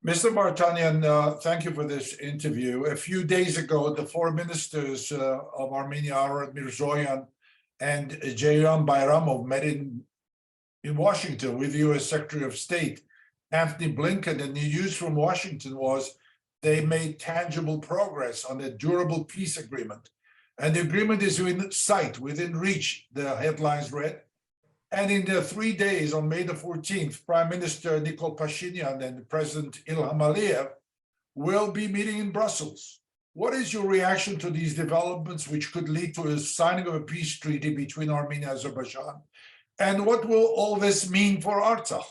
Mr. Vardanyan, thank you for this interview. A few days ago, the four ministers of Armenia, Arad Mirzoyan and Ceyran Bayramov, met in Washington with the U.S. Secretary of State, Anthony Blinken, and the news from Washington was they made tangible progress on a durable peace agreement. And the agreement is in sight, within reach, the headlines read. And in the 3 days, on May the 14th, Prime Minister Nikol Pashinyan and President Ilham Aliyev will be meeting in Brussels. What is your reaction to these developments, which could lead to a signing of a peace treaty between Armenia and Azerbaijan? And what will all this mean for Artsakh?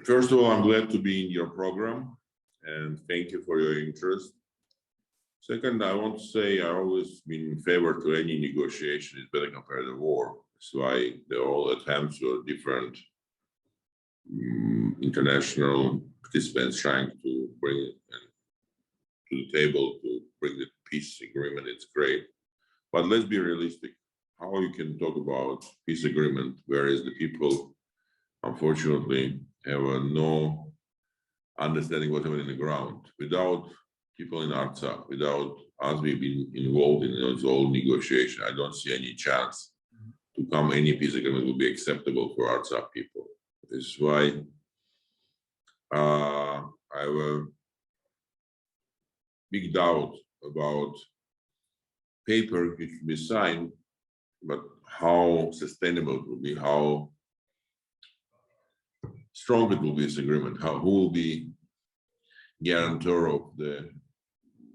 First of all, I'm glad to be in your program, and thank you for your interest. Second, I want to say I've always been in favor to any negotiation is better compared to war. That's why all attempts or different international participants trying to bring it to the table to bring the peace agreement. It's great, but let's be realistic. How you can talk about peace agreement, whereas the people, unfortunately, have no understanding what's happening on the ground. Without people in Artsakh, without us being involved in those all negotiation, I don't see any chance to come any peace agreement will be acceptable for Artsakh people. This is why I have a big doubt about paper which will be signed, but how sustainable it will be, how strong it will be, this agreement, who will be guarantor of the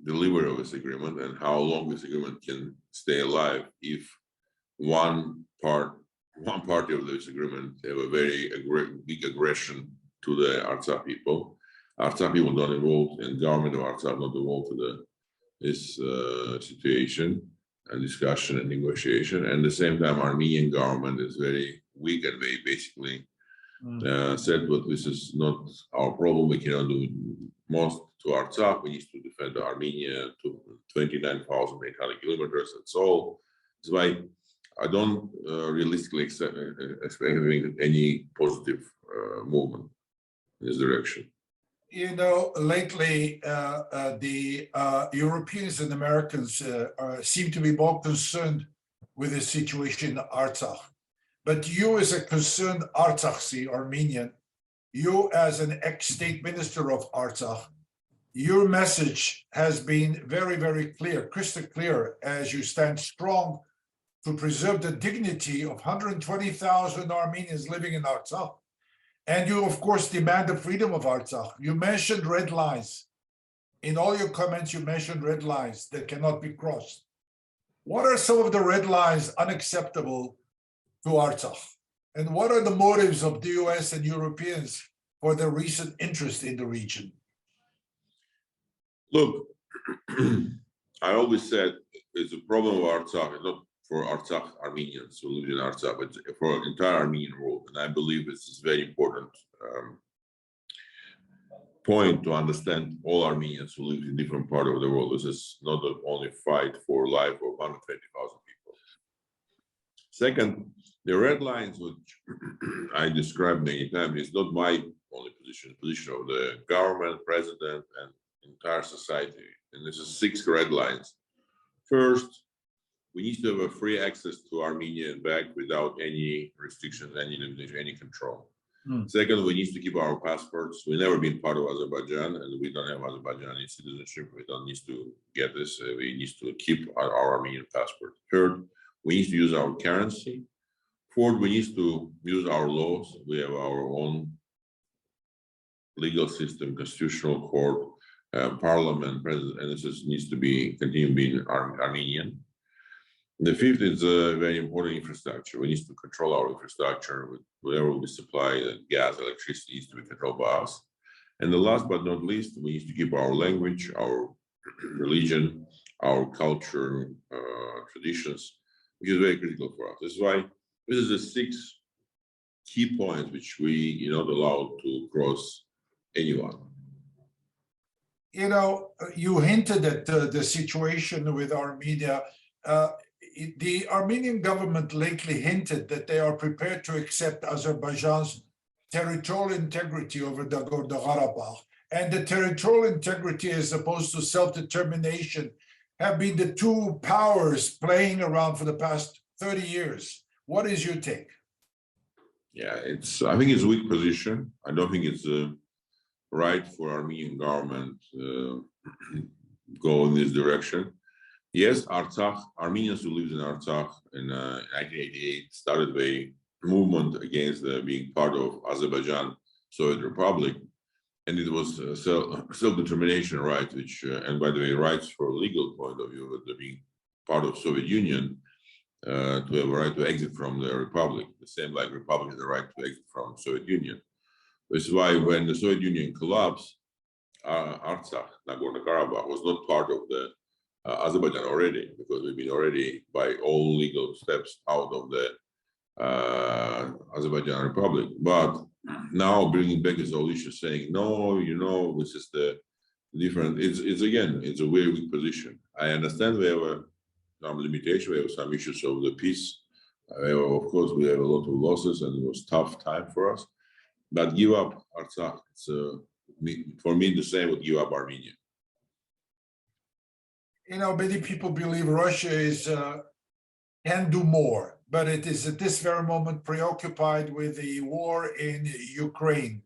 delivery of this agreement, and how long this agreement can stay alive if one party of this agreement have a very big aggression to the Artsakh people. Artsakh people not involved, and government of Artsakh not involved to this situation and discussion and negotiation. And at the same time, Armenian government is very weak, and they basically said, "But this is not our problem. We cannot do most to Artsakh. We need to defend Armenia to 29,800 kilometers." That's all. That's why I don't realistically expect any positive movement in this direction. You know, lately, the Europeans and Americans seem to be more concerned with the situation in Artsakh. But you, as a concerned Artsakhi Armenian, you as an ex-state minister of Artsakh, your message has been very, very clear, crystal clear, as you stand strong to preserve the dignity of 120,000 Armenians living in Artsakh. And you, of course, demand the freedom of Artsakh. You mentioned red lines. In all your comments, you mentioned red lines that cannot be crossed. What are some of the red lines unacceptable to Artsakh? And what are the motives of the US and Europeans for their recent interest in the region? Look, I always said it's a problem of Artsakh. It's not for Artsakh Armenians who live in Artsakh, but for the entire Armenian world. And I believe this is very important point to understand all Armenians who live in different parts of the world. This is not only fight for life of 120,000 people. Second, the red lines, which I described many times, is not my only position, position of the government, president, and entire society. And this is 6 red lines. First, we need to have a free access to Armenia and back without any restrictions, any limitation, any control. Second, we need to keep our passports. We've never been part of Azerbaijan, and we don't have Azerbaijani citizenship. We don't need to get this. We need to keep our Armenian passport. Third, we need to use our currency. Fourth, we need to use our laws. We have our own legal system, constitutional court, parliament, president, and this needs to be continue being Armenian. The fifth is a very important infrastructure. We need to control our infrastructure. Whatever we supply, gas, electricity needs to be controlled by us. And the last but not least, we need to keep our language, our religion, our culture, traditions, which is very critical for us. This is why this is the 6 key points which we not allowed to cross anyone. You know, you hinted at the situation with Armenia. The Armenian government lately hinted that they are prepared to accept Azerbaijan's territorial integrity over the Nagorno-Karabakh and the territorial integrity as opposed to self-determination have been the two powers playing around for the past 30 years. What is your take? Yeah, I think it's a weak position. I don't think it's right for Armenian government go in this direction. Yes, Artsakh, Armenians who lived in Artsakh in 1988 started a movement against being part of Azerbaijan Soviet Republic, and it was self-determination right, which, and by the way, rights for legal point of view, with being part of Soviet Union, to have a right to exit from the republic, the same like republic has the right to exit from Soviet Union. This is why when the Soviet Union collapsed, Artsakh, Nagorno-Karabakh was not part of the Azerbaijan already, because we've been already by all legal steps out of the Azerbaijan Republic. But now bringing back this whole issue saying, no, you know, this is the different, it's again, it's a very weak position. I understand we have some limitation, we have some issues of the peace. Of course, we have a lot of losses and it was a tough time for us. But give up Artsakh, it's for me the same would give up Armenia. You know, many people believe Russia can do more, but it is at this very moment preoccupied with the war in Ukraine.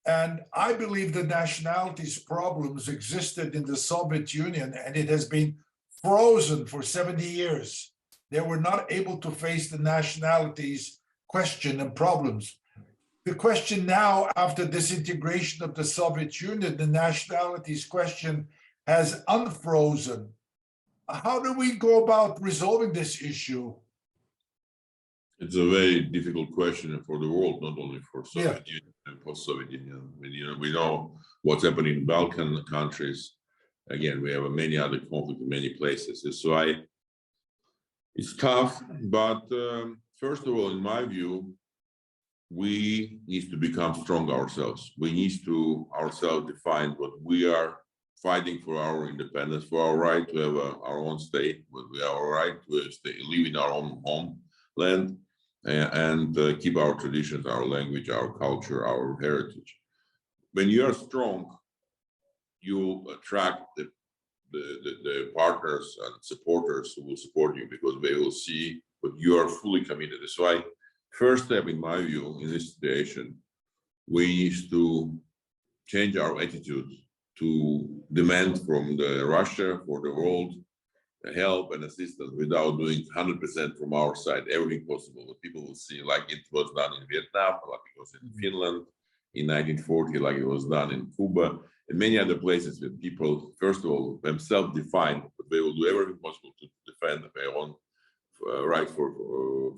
And I believe the nationalities problems existed in the Soviet Union, and it has been frozen for 70 years. They were not able to face the nationalities question and problems. The question now, after disintegration of the Soviet Union, the nationalities question has unfrozen. How do we go about resolving this issue? It's a very difficult question for the world, not only for Soviet Union and post-Soviet Union. I mean, we know what's happening in Balkan countries. Again, we have many other conflicts in many places. So it's tough, but first of all, in my view, we need to become strong ourselves. We need to ourselves define what we are fighting for, our independence, for our right to have our own state, with our right to live in our own homeland, and keep our traditions, our language, our culture, our heritage. When you are strong, you attract the partners and supporters who will support you, because they will see that you are fully committed. That's why first step, in my view, in this situation, we need to change our attitude to demand from Russia, for the world, help and assistance without doing 100% from our side, everything possible. What people will see, like it was done in Vietnam, like it was in Finland in 1940, like it was done in Cuba, and many other places where people, first of all, themselves define, but they will do everything possible to defend their own right for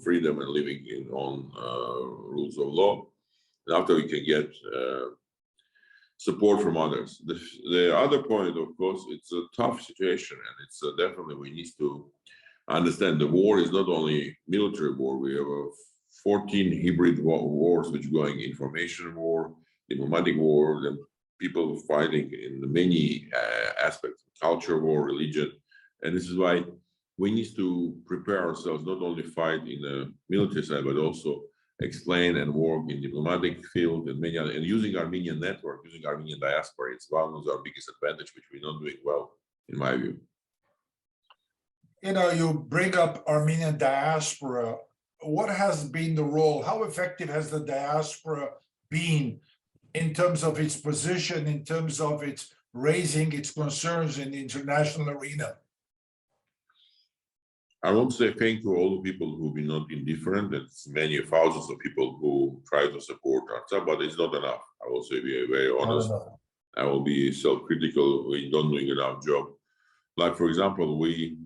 freedom and living in own rules of law. And after we can get support from others. The other point, of course, it's a tough situation, and it's definitely we need to understand the war is not only military war. We have 14 hybrid wars which are going: information war, diplomatic war, and people fighting in many aspects, culture war, religion. And this is why we need to prepare ourselves, not only fight in the military side, but also explain and work in diplomatic field and many other, and using Armenian network, using Armenian diaspora. It's one of our biggest advantage, which we're not doing well, in my view. You know, you bring up Armenian diaspora. What has been the role? How effective has the diaspora been in terms of its position, in terms of its raising its concerns in the international arena? I want to say thank you to all the people who've been not indifferent. It's many thousands of people who try to support Artsakh, but it's not enough. I will say, be very honest. I will be self-critical. We don't doing enough job. Like, for example, we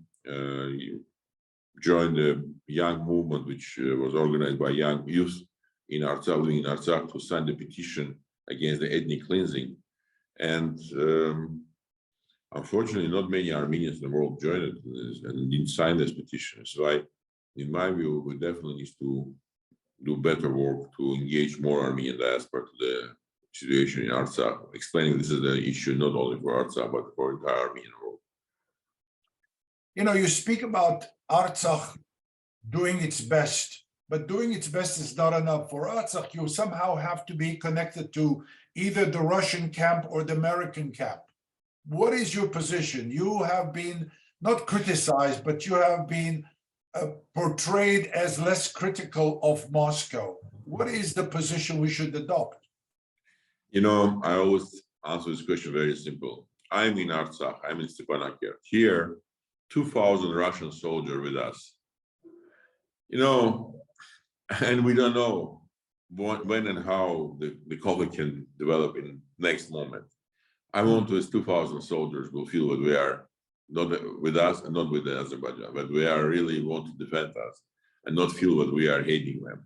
joined a young movement which was organized by young youth in Artsakh, to sign the petition against the ethnic cleansing. And unfortunately, not many Armenians in the world joined it and didn't sign this petition. So in my view, we definitely need to do better work to engage more Armenian diaspora to the situation in Artsakh, explaining this is the issue not only for Artsakh, but for the entire Armenian world. You know, you speak about Artsakh doing its best, but doing its best is not enough. For Artsakh, you somehow have to be connected to either the Russian camp or the American camp. What is your position? You have been not criticized, but you have been portrayed as less critical of Moscow. What is the position we should adopt? You know, I always answer this question very simple. I'm in Artsakh, I'm in Stepanakert. Here, 2,000 Russian soldiers with us. You know, and we don't know when and how the conflict can develop in next moment. I want those 2,000 soldiers will feel that we are not with us and not with Azerbaijan, but we are really want to defend us and not feel that we are hating them.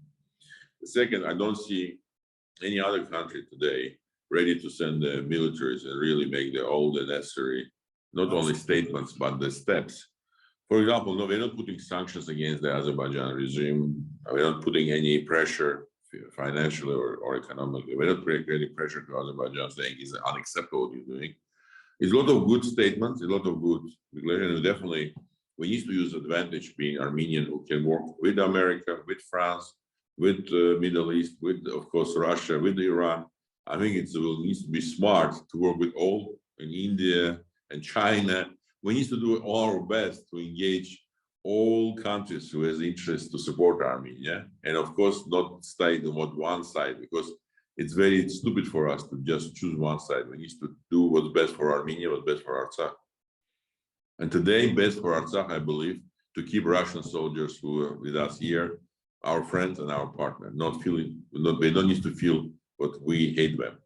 The second, I don't see any other country today ready to send the militaries and really make all the necessary, not only statements, but the steps. For example, no, we're not putting sanctions against the Azerbaijan regime. We're not putting any pressure financially or economically. We're not putting any pressure to Azerbaijan saying it's unacceptable what you're doing. It's a lot of good statements, a lot of good declarations. Definitely, we need to use advantage being Armenian who can work with America, with France, with the Middle East, with, of course, Russia, with Iran. I think it needs to be smart to work with all in India and China. We need to do all our best to engage all countries who has interest to support Armenia. And of course, not stay on one side, because it's very stupid for us to just choose one side. We need to do what's best for Armenia, what's best for Artsakh. And today, best for Artsakh, I believe, to keep Russian soldiers who are with us here, our friends and our partner, they don't need to feel what we hate them.